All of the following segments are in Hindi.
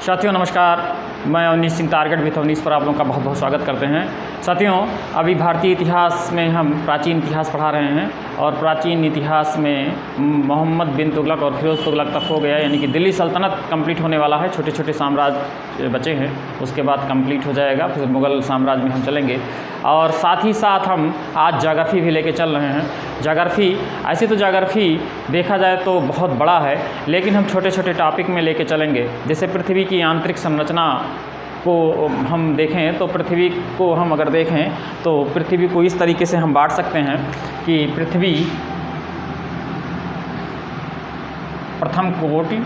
साथियों नमस्कार, मैं अवनीश सिंह टारगेट विथ अवनीश पर आप लोगों का बहुत बहुत स्वागत करते हैं। साथियों, अभी भारतीय इतिहास में हम प्राचीन इतिहास पढ़ा रहे हैं और प्राचीन इतिहास में मोहम्मद बिन तुगलक और फिरोज़ तुगलक तक हो गया, यानी कि दिल्ली सल्तनत कंप्लीट होने वाला है। छोटे छोटे साम्राज्य बचे हैं, उसके बाद कंप्लीट हो जाएगा, फिर मुग़ल साम्राज्य में हम चलेंगे। और साथ ही साथ हम आज ज्योग्राफी भी लेके चल रहे हैं। ज्योग्राफी ऐसे तो ज्योग्राफी देखा जाए तो बहुत बड़ा है, लेकिन हम छोटे छोटे टॉपिक में लेके चलेंगे। जैसे पृथ्वी की आंतरिक संरचना को हम देखें तो पृथ्वी को हम अगर देखें तो पृथ्वी को इस तरीके से हम बांट सकते हैं कि पृथ्वी प्रथम कोटि,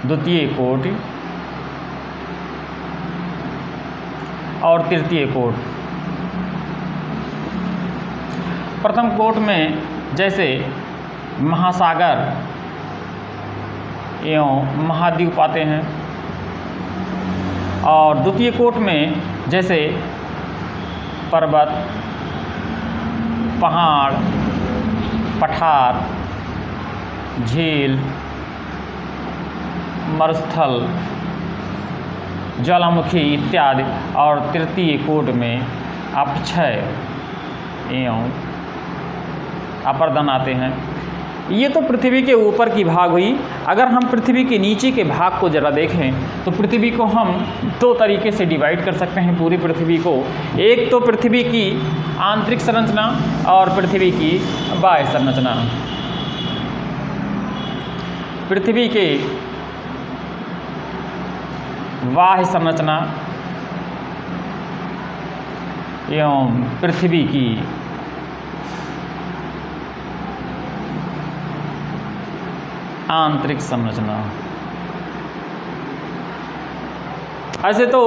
द्वितीय कोटि और तृतीय कोट। प्रथम कोट में जैसे महासागर एवं महाद्वीप आते हैं, और द्वितीय कोट में जैसे पर्वत, पहाड़, पठार, झील, मरुस्थल, ज्वालामुखी इत्यादि। और तृतीय कोट में अपक्षय एवं अपरदन आते हैं। ये तो पृथ्वी के ऊपर की भाग हुई। अगर हम पृथ्वी के नीचे के भाग को ज़रा देखें तो पृथ्वी को हम दो तरीके से डिवाइड कर सकते हैं। पूरी पृथ्वी को, एक तो पृथ्वी की आंतरिक संरचना और पृथ्वी की बाह्य संरचना। पृथ्वी के बाह्य संरचना एवं पृथ्वी की आंतरिक संरचना। ऐसे तो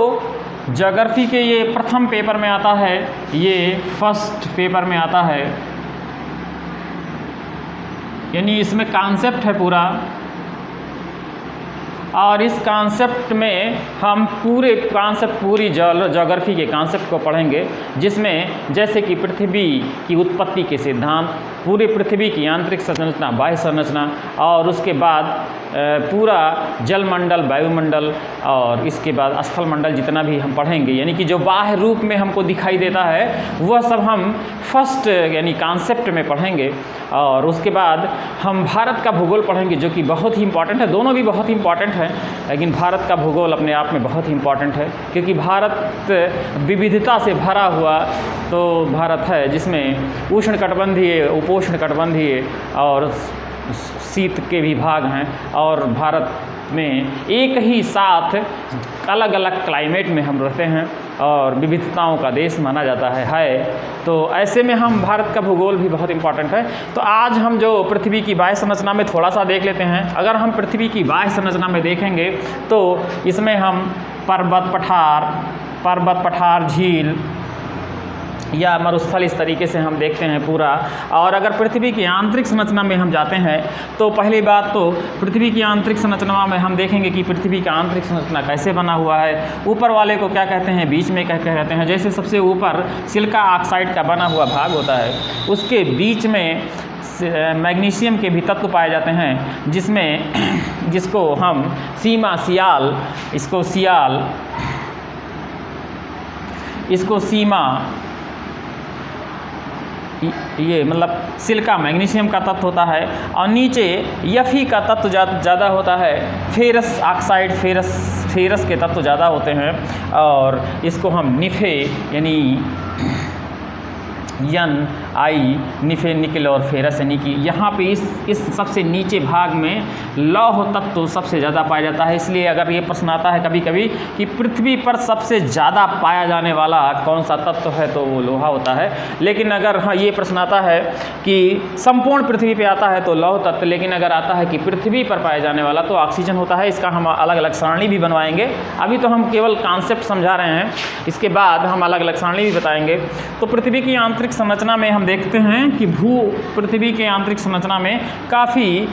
ज्योग्राफी के ये प्रथम पेपर में आता है, ये फर्स्ट पेपर में आता है, यानी इसमें कॉन्सेप्ट है पूरा। और इस कॉन्सेप्ट में हम पूरी ज्योग्राफी के कॉन्सेप्ट को पढ़ेंगे, जिसमें जैसे कि पृथ्वी की उत्पत्ति के सिद्धांत, पूरी पृथ्वी की आंतरिक संरचना, बाह्य संरचना, और उसके बाद पूरा जलमंडल, वायुमंडल, और इसके बाद स्थल मंडल जितना भी हम पढ़ेंगे, यानी कि जो बाह्य रूप में हमको दिखाई देता है वह सब हम फर्स्ट यानी कॉन्सेप्ट में पढ़ेंगे। और उसके बाद हम भारत का भूगोल पढ़ेंगे, जो कि बहुत ही इंपॉर्टेंट है। दोनों भी बहुत ही इंपॉर्टेंट है, लेकिन भारत का भूगोल अपने आप में बहुत ही इंपॉर्टेंट है, क्योंकि भारत विविधता से भरा हुआ तो भारत है, जिसमें उष्णकटिबंधीय, उपोष्णकटिबंधीय और शीत के भी भाग हैं। और भारत में एक ही साथ अलग अलग क्लाइमेट में हम रहते हैं और विविधताओं का देश माना जाता है। तो ऐसे में हम भारत का भूगोल भी बहुत इंपॉर्टेंट है। तो आज हम जो पृथ्वी की बाह्य संरचना में थोड़ा सा देख लेते हैं। अगर हम पृथ्वी की बाह्य संरचना में देखेंगे तो इसमें हम पर्वत, पठार, झील या मरुस्थल, इस तरीके से हम देखते हैं पूरा। और अगर पृथ्वी की आंतरिक संरचना में हम जाते हैं तो पहली बात तो पृथ्वी की आंतरिक संरचना में हम देखेंगे कि पृथ्वी का आंतरिक संरचना कैसे बना हुआ है। ऊपर वाले को क्या कहते हैं, बीच में क्या कहते हैं। जैसे सबसे ऊपर सिलिका ऑक्साइड का बना हुआ भाग होता है, उसके बीच में मैग्नीशियम के भी तत्व पाए जाते हैं, जिसको हम सीमा ये मतलब सिलिका मैग्नीशियम का तत्व होता है। और नीचे Fe का तत्व ज़्यादा होता है, फेरस ऑक्साइड, फेरस के तत्व ज़्यादा होते हैं। और इसको हम निफे यानी निफे, निकल और फेरस, यानी कि यहाँ पे इस सबसे नीचे भाग में लौह तत्व सबसे ज़्यादा पाया जाता है। इसलिए अगर ये प्रश्न आता है कभी कभी कि पृथ्वी पर सबसे ज़्यादा पाया जाने वाला कौन सा तत्व है, तो वो लोहा होता है। लेकिन अगर ये प्रश्न आता है कि संपूर्ण पृथ्वी पे आता है तो लौह तत्व, लेकिन अगर आता है कि पृथ्वी पर पाया जाने वाला तो ऑक्सीजन होता है। इसका हम अलग अलग सारणी भी बनवाएंगे। अभी तो हम केवल कॉन्सेप्ट समझा रहे हैं, इसके बाद हम अलग अलग सारणी भी बताएंगे। तो पृथ्वी की आंतरिक आंतरिक संरचना में हम देखते हैं कि पृथ्वी के आंतरिक संरचना में काफ़ी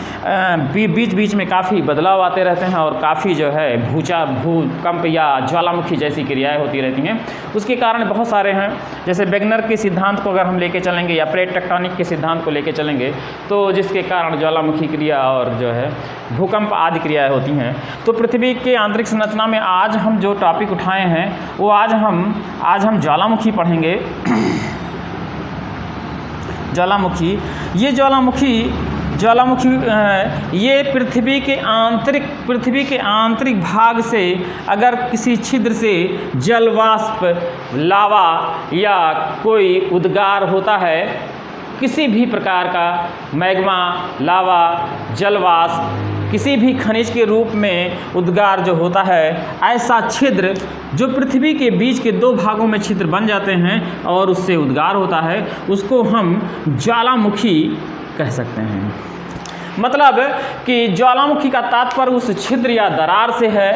बीच बीच में काफ़ी बदलाव आते रहते हैं और काफ़ी जो है भूकंप या ज्वालामुखी जैसी क्रियाएं होती रहती हैं। उसके कारण बहुत सारे हैं, जैसे वेगनर के सिद्धांत को अगर हम लेके चलेंगे या प्लेट टेक्टोनिक के सिद्धांत को लेके चलेंगे तो जिसके कारण ज्वालामुखी क्रिया और जो है भूकंप आदि क्रियाएँ होती हैं। तो पृथ्वी के आंतरिक संरचना में आज हम जो टॉपिक उठाए हैं वो आज हम ज्वालामुखी पढ़ेंगे। ज्वालामुखी ये पृथ्वी के आंतरिक भाग से अगर किसी छिद्र से जलवाष्प, लावा या कोई उद्गार होता है, किसी भी प्रकार का मैग्मा, लावा, जलवाष्प, किसी भी खनिज के रूप में उद्गार जो होता है, ऐसा छिद्र जो पृथ्वी के बीच के दो भागों में छिद्र बन जाते हैं और उससे उद्गार होता है, उसको हम ज्वालामुखी कह सकते हैं। मतलब कि ज्वालामुखी का तात्पर्य उस छिद्र या दरार से है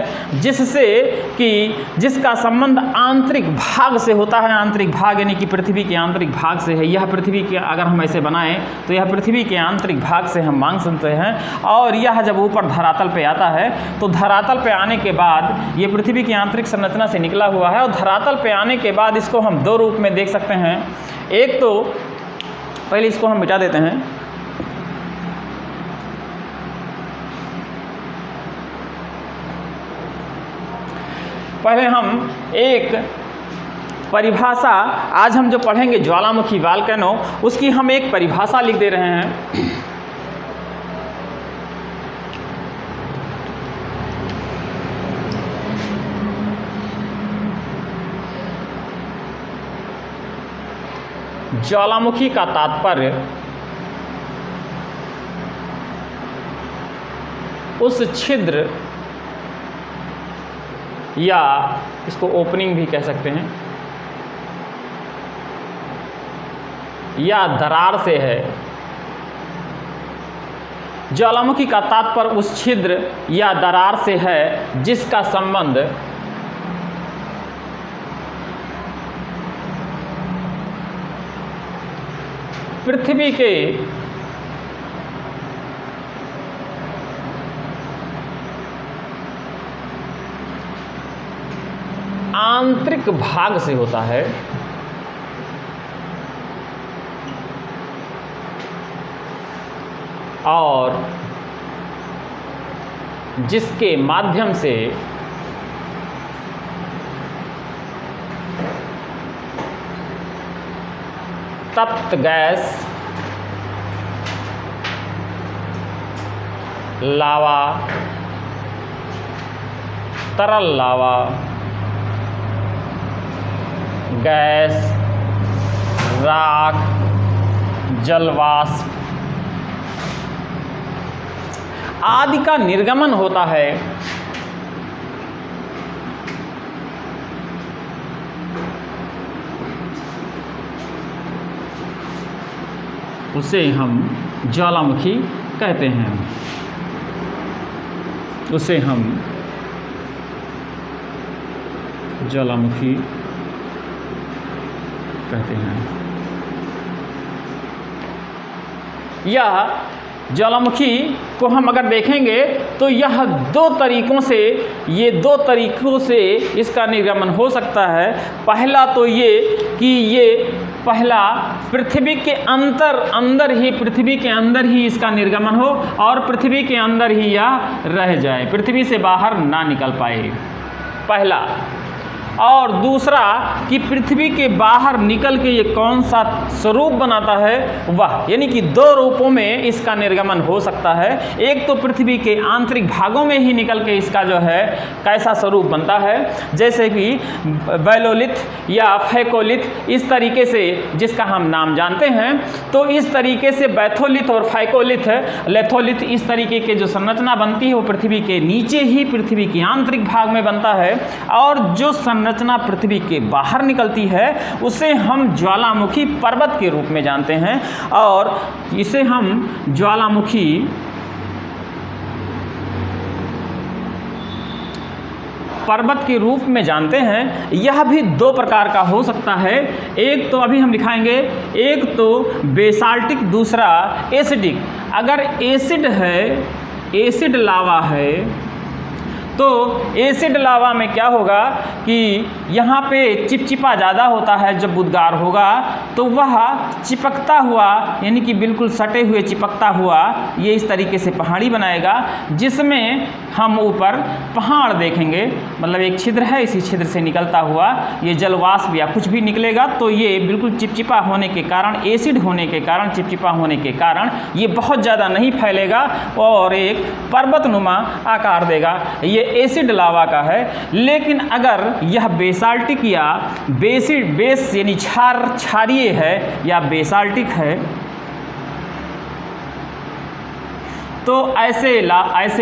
जिसका संबंध आंतरिक भाग से होता है। आंतरिक भाग यानी कि पृथ्वी के आंतरिक भाग से है। यह पृथ्वी के, अगर हम ऐसे बनाएं तो यह पृथ्वी के आंतरिक भाग से हम मान सकते हैं। और यह जब ऊपर धरातल पे आता है तो धरातल पे आने के बाद ये पृथ्वी की आंतरिक संरचना से निकला हुआ है और धरातल पे आने के बाद इसको हम दो रूप में देख सकते हैं। एक तो पहले इसको हम मिटा देते हैं। पहले हम एक परिभाषा, आज हम जो पढ़ेंगे ज्वालामुखी वॉल्केनो, उसकी हम एक परिभाषा लिख दे रहे हैं। ज्वालामुखी का तात्पर्य उस छिद्र या इसको ओपनिंग भी कह सकते हैं या दरार से है। ज्वालामुखी का तात्पर्य उस छिद्र या दरार से है जिसका संबंध पृथ्वी के आंतरिक भाग से होता है और जिसके माध्यम से तप्त गैस, लावा, तरल लावा, गैस, राख, जलवाष्प आदि का निर्गमन होता है। उसे हम ज्वालामुखी कहते हैं। उसे हम ज्वालामुखी कहते हैं। यह ज्वालामुखी को हम अगर देखेंगे तो यह दो तरीकों से इसका निर्गमन हो सकता है। पहला तो ये कि ये पहला पृथ्वी के पृथ्वी के अंदर ही इसका निर्गमन हो और पृथ्वी के अंदर ही यह रह जाए, पृथ्वी से बाहर ना निकल पाए, पहला। और दूसरा कि पृथ्वी के बाहर निकल के ये कौन सा स्वरूप बनाता है, वह यानी कि दो रूपों में इसका निर्गमन हो सकता है। एक तो पृथ्वी के आंतरिक भागों में ही निकल के इसका जो है कैसा स्वरूप बनता है, जैसे कि बैलोलिथ या फैकोलिथ, इस तरीके से जिसका हम नाम जानते हैं। तो इस तरीके से बैथोलिथ और फैकोलिथ, लेथोलिथ, इस तरीके के जो संरचना बनती है वो पृथ्वी के नीचे ही पृथ्वी के आंतरिक भाग में बनता है। और जो संरचना पृथ्वी के बाहर निकलती है उसे हम ज्वालामुखी पर्वत के रूप में जानते हैं और इसे हम ज्वालामुखी पर्वत के रूप में जानते हैं, यह भी दो प्रकार का हो सकता है। एक तो अभी हम दिखाएंगे, एक तो बेसाल्टिक, दूसरा एसिडिक। अगर एसिड है, एसिड लावा है, तो एसिड लावा में क्या होगा कि यहाँ पे चिपचिपा ज़्यादा होता है। जब उद्गार होगा तो वह चिपकता हुआ, यानी कि बिल्कुल सटे हुए चिपकता हुआ ये इस तरीके से पहाड़ी बनाएगा, जिसमें हम ऊपर पहाड़ देखेंगे। मतलब एक छिद्र है, इसी छिद्र से निकलता हुआ ये जलवाष्प या कुछ भी निकलेगा, तो ये बिल्कुल चिपचिपा होने के कारण, एसिड होने के कारण, चिपचिपा होने के कारण ये बहुत ज़्यादा नहीं फैलेगा और एक पर्वतनुमा आकार देगा। ये एसिड लावा का है। लेकिन अगर यह बेसाल्टिक या बेस यानी क्षारीय है या बेसाल्टिक है, तो ऐसे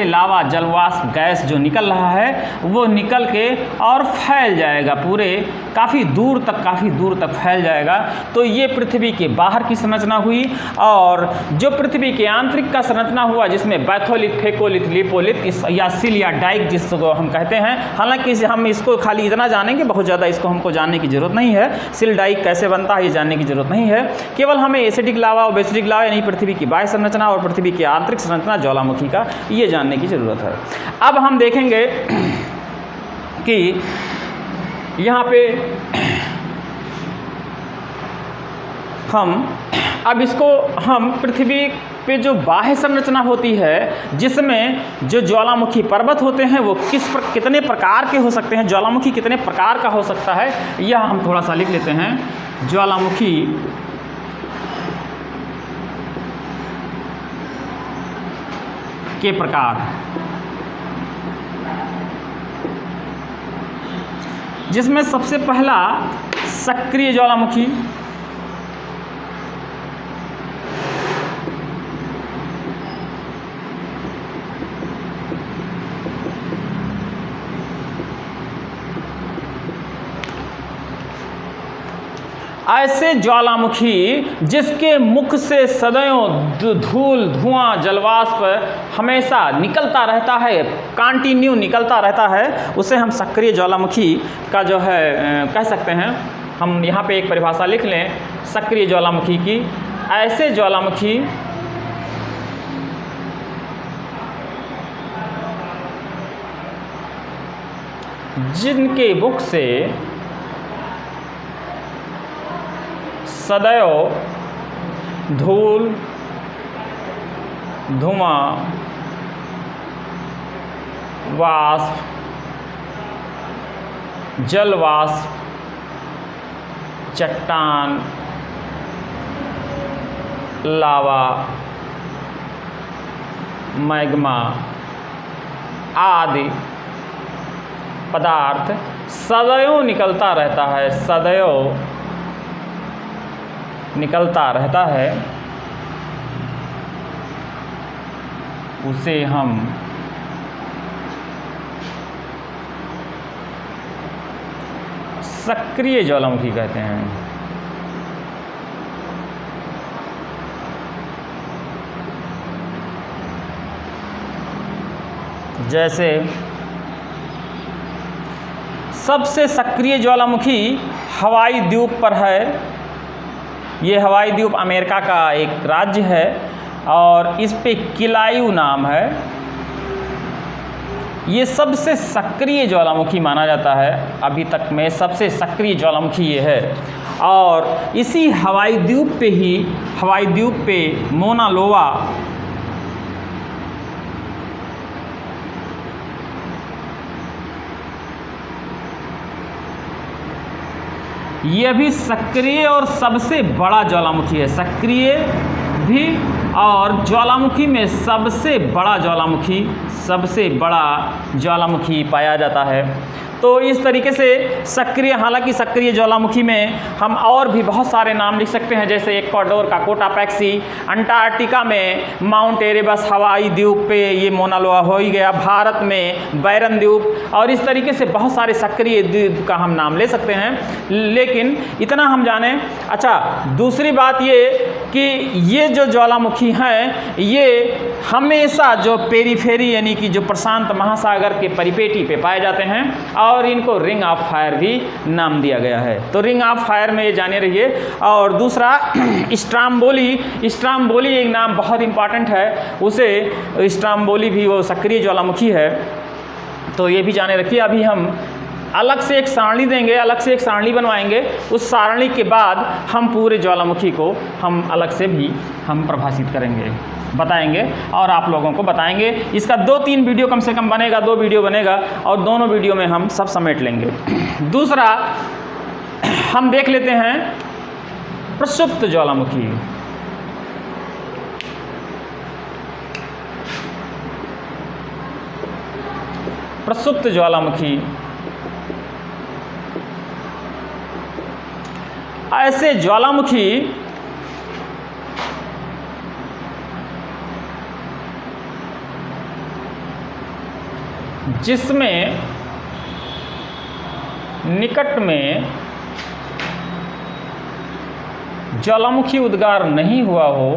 लावा जलवाष्प गैस जो निकल रहा है वो निकल के और फैल जाएगा, पूरे काफ़ी दूर तक फैल जाएगा। तो ये पृथ्वी के बाहर की संरचना हुई। और जो पृथ्वी के आंतरिक का संरचना हुआ, जिसमें बैथोलिथ, फेकोलिथ, लिपोलिथ या सिल या डाइक जिसको हम कहते हैं, हालांकि हम इसको खाली इतना जानेंगे, बहुत ज़्यादा इसको हमको जानने की ज़रूरत नहीं है। सिल डाइक कैसे बनता है ये जानने की ज़रूरत नहीं है। केवल हमें एसिडिक लावा और बेसिडिक लावा यानी पृथ्वी की बाह्य संरचना और पृथ्वी की आंतरिक संरचना ज्वालामुखी का ये जानने की ज़रूरत है। अब हम देखेंगे कि यहाँ पे हम पृथ्वी पे जो बाह्य संरचना होती है, जिसमें जो ज्वालामुखी पर्वत होते हैं वो कितने प्रकार के हो सकते हैं, ज्वालामुखी कितने प्रकार का हो सकता है, यह हम थोड़ा सा लिख लेते हैं। ज्वालामुखी के प्रकार, जिसमें सबसे पहला सक्रिय ज्वालामुखी, ऐसे ज्वालामुखी जिसके मुख से सदैव धूल, धुआं, जलवाष्प हमेशा निकलता रहता है, कंटिन्यू निकलता रहता है, उसे हम सक्रिय ज्वालामुखी का जो है कह सकते हैं। हम यहाँ पे एक परिभाषा लिख लें सक्रिय ज्वालामुखी की। ऐसे ज्वालामुखी जिनके मुख से सदैव धूल, धुआं, वाष्प, जलवाष्प, चट्टान, लावा, मैग्मा आदि पदार्थ सदैव निकलता रहता है, सदैव निकलता रहता है, उसे हम सक्रिय ज्वालामुखी कहते हैं। जैसे सबसे सक्रिय ज्वालामुखी हवाई द्वीप पर है। ये हवाई द्वीप अमेरिका का एक राज्य है और इस पे किलायू नाम है। ये सबसे सक्रिय ज्वालामुखी माना जाता है, अभी तक में सबसे सक्रिय ज्वालामुखी ये है। और इसी हवाई द्वीप पे मोना लोवा यह भी सक्रिय और सबसे बड़ा ज्वालामुखी है। सक्रिय भी और ज्वालामुखी में सबसे बड़ा ज्वालामुखी पाया जाता है। तो इस तरीके से सक्रिय, हालांकि सक्रिय ज्वालामुखी में हम और भी बहुत सारे नाम लिख सकते हैं, जैसे इक्वाडोर का कोटापैक्सी, अंटार्कटिका में माउंट एरेबस हवाई द्वीप पे ये मोना लोआ हो ही गया, भारत में बैरन द्वीप, और इस तरीके से बहुत सारे सक्रिय द्वीप का हम नाम ले सकते हैं। लेकिन इतना हम जाने। अच्छा, दूसरी बात ये कि ये जो ज्वालामुखी हैं ये हमेशा जो पेरीफेरी यानी कि जो प्रशांत महासागर के परिपेटी पे पाए जाते हैं, और इनको रिंग ऑफ फायर भी नाम दिया गया है। तो रिंग ऑफ फायर में ये जाने रहिए। और दूसरा स्ट्राम्बोली एक नाम बहुत इंपॉर्टेंट है, उसे स्ट्राम्बोली भी वो सक्रिय ज्वालामुखी है, तो ये भी जाने रखिए। अभी हम अलग से एक सारणी देंगे, अलग से एक सारणी बनवाएंगे, उस सारणी के बाद हम पूरे ज्वालामुखी को हम अलग से भी हम परिभाषित करेंगे, बताएंगे और आप लोगों को बताएंगे। इसका 2-3 वीडियो कम से कम बनेगा, 2 वीडियो बनेगा, और दोनों वीडियो में हम सब समेट लेंगे। दूसरा हम देख लेते हैं प्रसुप्त ज्वालामुखी। प्रसुप्त ज्वालामुखी ऐसे ज्वालामुखी जिसमें निकट में ज्वालामुखी उद्गार नहीं हुआ हो,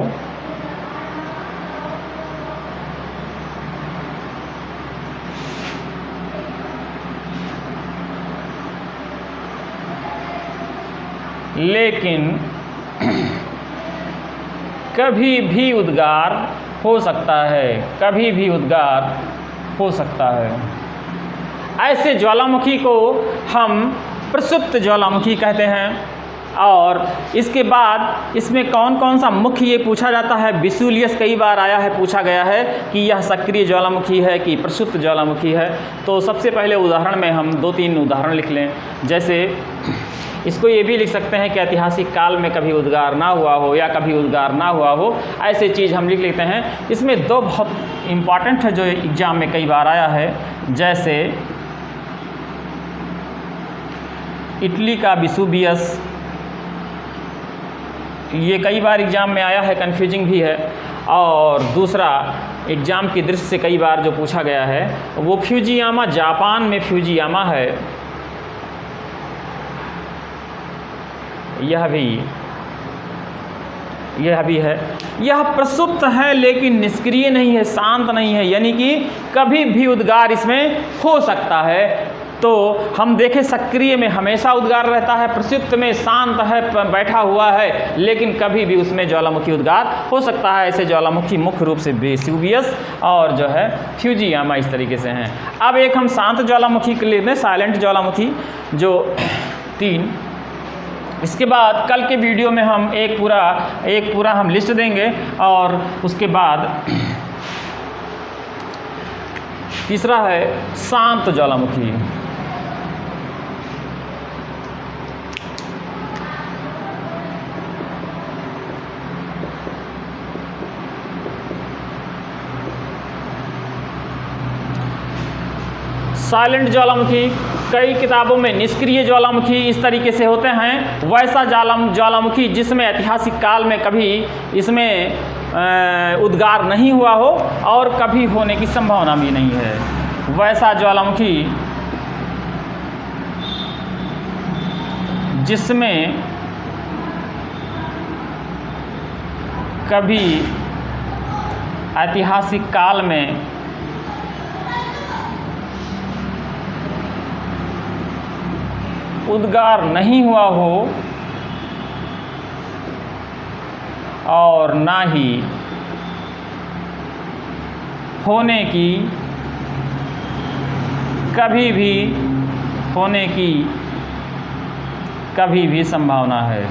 लेकिन कभी भी उद्गार हो सकता है, कभी भी उद्गार हो सकता है। ऐसे ज्वालामुखी को हम प्रसुप्त ज्वालामुखी कहते हैं। और इसके बाद इसमें कौन कौन सा मुख्य ये पूछा जाता है, वेसुवियस कई बार आया है, पूछा गया है कि यह सक्रिय ज्वालामुखी है कि प्रसुप्त ज्वालामुखी है। तो सबसे पहले उदाहरण में हम 2-3 उदाहरण लिख लें। जैसे इसको ये भी लिख सकते हैं कि ऐतिहासिक काल में कभी उद्गार ना हुआ हो या कभी उद्गार ना हुआ हो, ऐसे चीज़ हम लिख लेते हैं। इसमें 2 बहुत इम्पॉर्टेंट है जो एग्ज़ाम में कई बार आया है, जैसे इटली का वेसुवियस, ये कई बार एग्ज़ाम में आया है, कन्फ्यूजिंग भी है। और दूसरा एग्ज़ाम की दृष्टि से कई बार जो पूछा गया है वो फ्यूजियामा, जापान में फ्यूजियामा है, यह भी है। यह प्रसुप्त है लेकिन निष्क्रिय नहीं है, शांत नहीं है, यानी कि कभी भी उद्गार इसमें हो सकता है। तो हम देखें सक्रिय में हमेशा उद्गार रहता है, प्रसुप्त में शांत है, बैठा हुआ है, लेकिन कभी भी उसमें ज्वालामुखी उद्गार हो सकता है। ऐसे ज्वालामुखी मुख्य रूप से वेसुवियस और जो है फ्यूजियामा इस तरीके से हैं। अब एक हम शांत ज्वालामुखी के लेते हैं, साइलेंट ज्वालामुखी, जो 3। इसके बाद कल के वीडियो में हम एक पूरा हम लिस्ट देंगे, और उसके बाद तीसरा है शांत ज्वालामुखी। साइलेंट ज्वालामुखी कई किताबों में निष्क्रिय ज्वालामुखी इस तरीके से होते हैं। वैसा ज्वालामुखी जिसमें ऐतिहासिक काल में कभी इसमें उद्गार नहीं हुआ हो और कभी होने की संभावना भी नहीं है, वैसा ज्वालामुखी जिसमें कभी ऐतिहासिक काल में उद्गार नहीं हुआ हो और ना ही होने की कभी भी संभावना है।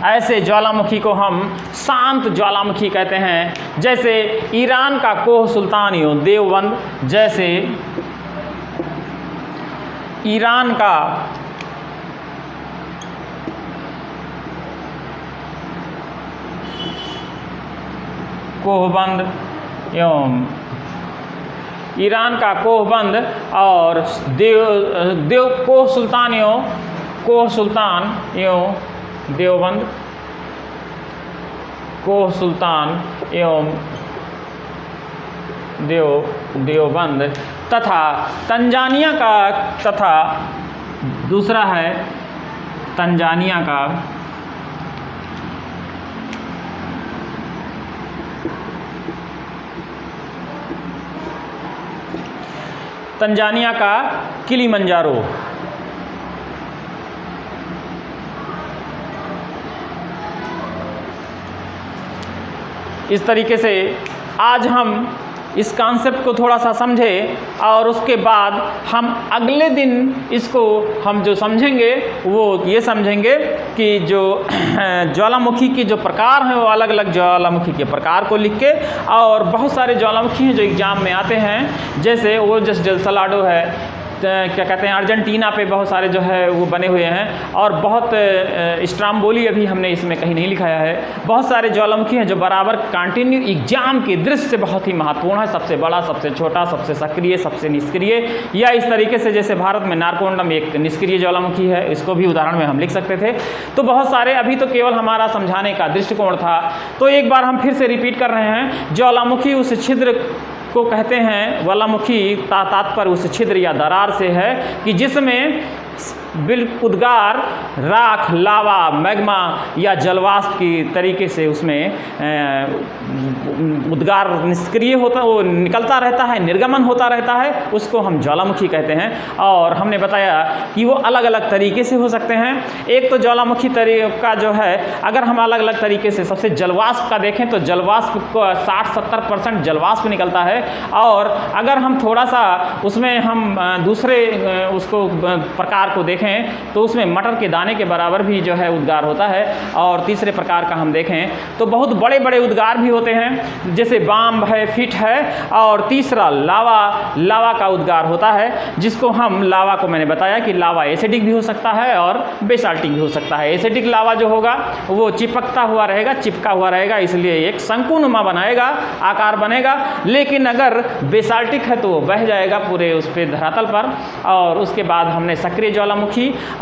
ऐसे ज्वालामुखी को हम शांत ज्वालामुखी कहते हैं। जैसे ईरान का कोह सुल्तानियो देवबंद, जैसे ईरान का कोहबंद एवं ईरान का कोहबंद और कोह सुल्तान एवं देवबंद, कोह सुल्तान एवं देवबंद तथा तंजानिया का, तथा दूसरा है तंजानिया का किलिमंजारो। इस तरीके से आज हम इस कॉन्सेप्ट को थोड़ा सा समझें और उसके बाद हम अगले दिन इसको हम जो समझेंगे वो ये समझेंगे कि जो ज्वालामुखी के जो प्रकार हैं वो अलग अलग ज्वालामुखी के प्रकार को लिख के, और बहुत सारे ज्वालामुखी हैं जो एग्ज़ाम में आते हैं, जैसे ओजस डेल सलाडो है, क्या कहते हैं अर्जेंटीना पे बहुत सारे जो है वो बने हुए हैं, और बहुत स्ट्राम्बोली अभी हमने इसमें कहीं नहीं लिखाया है। बहुत सारे ज्वालामुखी हैं जो बराबर कंटिन्यू एग्जाम की दृष्टि से बहुत ही महत्वपूर्ण है, सबसे बड़ा, सबसे छोटा, सबसे सक्रिय, सबसे निष्क्रिय, या इस तरीके से जैसे भारत में नारकोंडम एक निष्क्रिय ज्वालामुखी है, इसको भी उदाहरण में हम लिख सकते थे। तो बहुत सारे, अभी तो केवल हमारा समझाने का दृष्टिकोण था, तो एक बार हम फिर से रिपीट कर रहे हैं। ज्वालामुखी उस छिद्र को कहते हैं, ज्वालामुखी तात्पर्य उस छिद्र या दरार से है कि जिसमें उद्गार, राख, लावा, मैग्मा या जलवाष्प की तरीके से उसमें उद्गार निष्क्रिय होता, वो निकलता रहता है, निर्गमन होता रहता है, उसको हम ज्वालामुखी कहते हैं। और हमने बताया कि वो अलग अलग तरीके से हो सकते हैं। एक तो ज्वालामुखी तरीका जो है, अगर हम अलग अलग तरीके से सबसे जलवाष्प का देखें तो जलवाष्प को 60-70% जलवाष्प निकलता है, और अगर हम थोड़ा सा उसमें हम दूसरे उसको प्रकार को देखें तो उसमें मटर के दाने के बराबर भी जो है उद्गार होता है। और तीसरे प्रकार का हम देखें तो बहुत बड़े बड़े उद्गार भी होते हैं, जैसे बाम्ब है, फिट है, और तीसरा लावा का उद्गार होता है, जिसको हम लावा को मैंने बताया कि लावा एसिडिक भी हो सकता है और बेसाल्टिक भी हो सकता है। एसिडिक लावा जो होगा वो चिपकता हुआ रहेगा, चिपका हुआ रहेगा, इसलिए एक शंकुनुमा बनाएगा, आकार बनेगा। लेकिन अगर बेसाल्टिक है तो वो बह जाएगा पूरे उस पे धरातल पर। और उसके बाद हमने सक्रिय ज्वालामुखी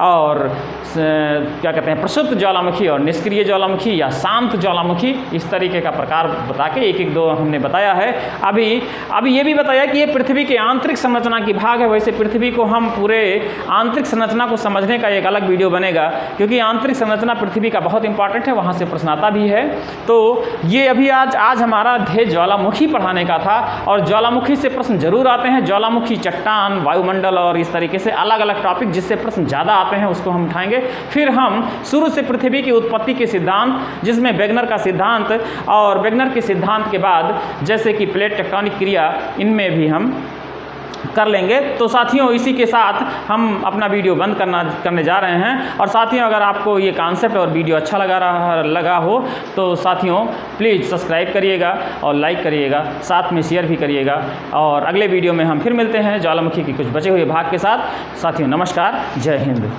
और क्या कहते हैं प्रसुप्त ज्वालामुखी और निष्क्रिय ज्वालामुखी या शांत ज्वालामुखी, इस तरीके का प्रकार बता के एक दो हमने बताया है। अभी ये भी बताया कि ये पृथ्वी के आंतरिक संरचना की भाग है। वैसे पृथ्वी को हम पूरे आंतरिक संरचना को समझने का एक अलग वीडियो बनेगा, क्योंकि आंतरिक संरचना पृथ्वी का बहुत इंपॉर्टेंट है, वहाँ से प्रश्न आता भी है। तो ये अभी आज हमारा ध्येय ज्वालामुखी पढ़ाने का था, और ज्वालामुखी से प्रश्न जरूर आते हैं। ज्वालामुखी, चट्टान, वायुमंडल और इस तरीके से अलग अलग टॉपिक जिससे प्रश्न ज़्यादा आते हैं उसको हम उठाएंगे। फिर हम शुरू से पृथ्वी की उत्पत्ति के सिद्धांत, जिसमें वेगनर का सिद्धांत, और वेगनर के सिद्धांत के बाद जैसे कि प्लेट टेक्टोनिक क्रिया, इनमें भी हम कर लेंगे। तो साथियों, इसी के साथ हम अपना वीडियो बंद करने जा रहे हैं। और साथियों, अगर आपको ये कॉन्सेप्ट और वीडियो अच्छा लगा हो तो साथियों प्लीज़ सब्सक्राइब करिएगा और लाइक करिएगा, साथ में शेयर भी करिएगा। और अगले वीडियो में हम फिर मिलते हैं ज्वालामुखी की कुछ बचे हुए भाग के साथ। साथियों नमस्कार, जय हिंद।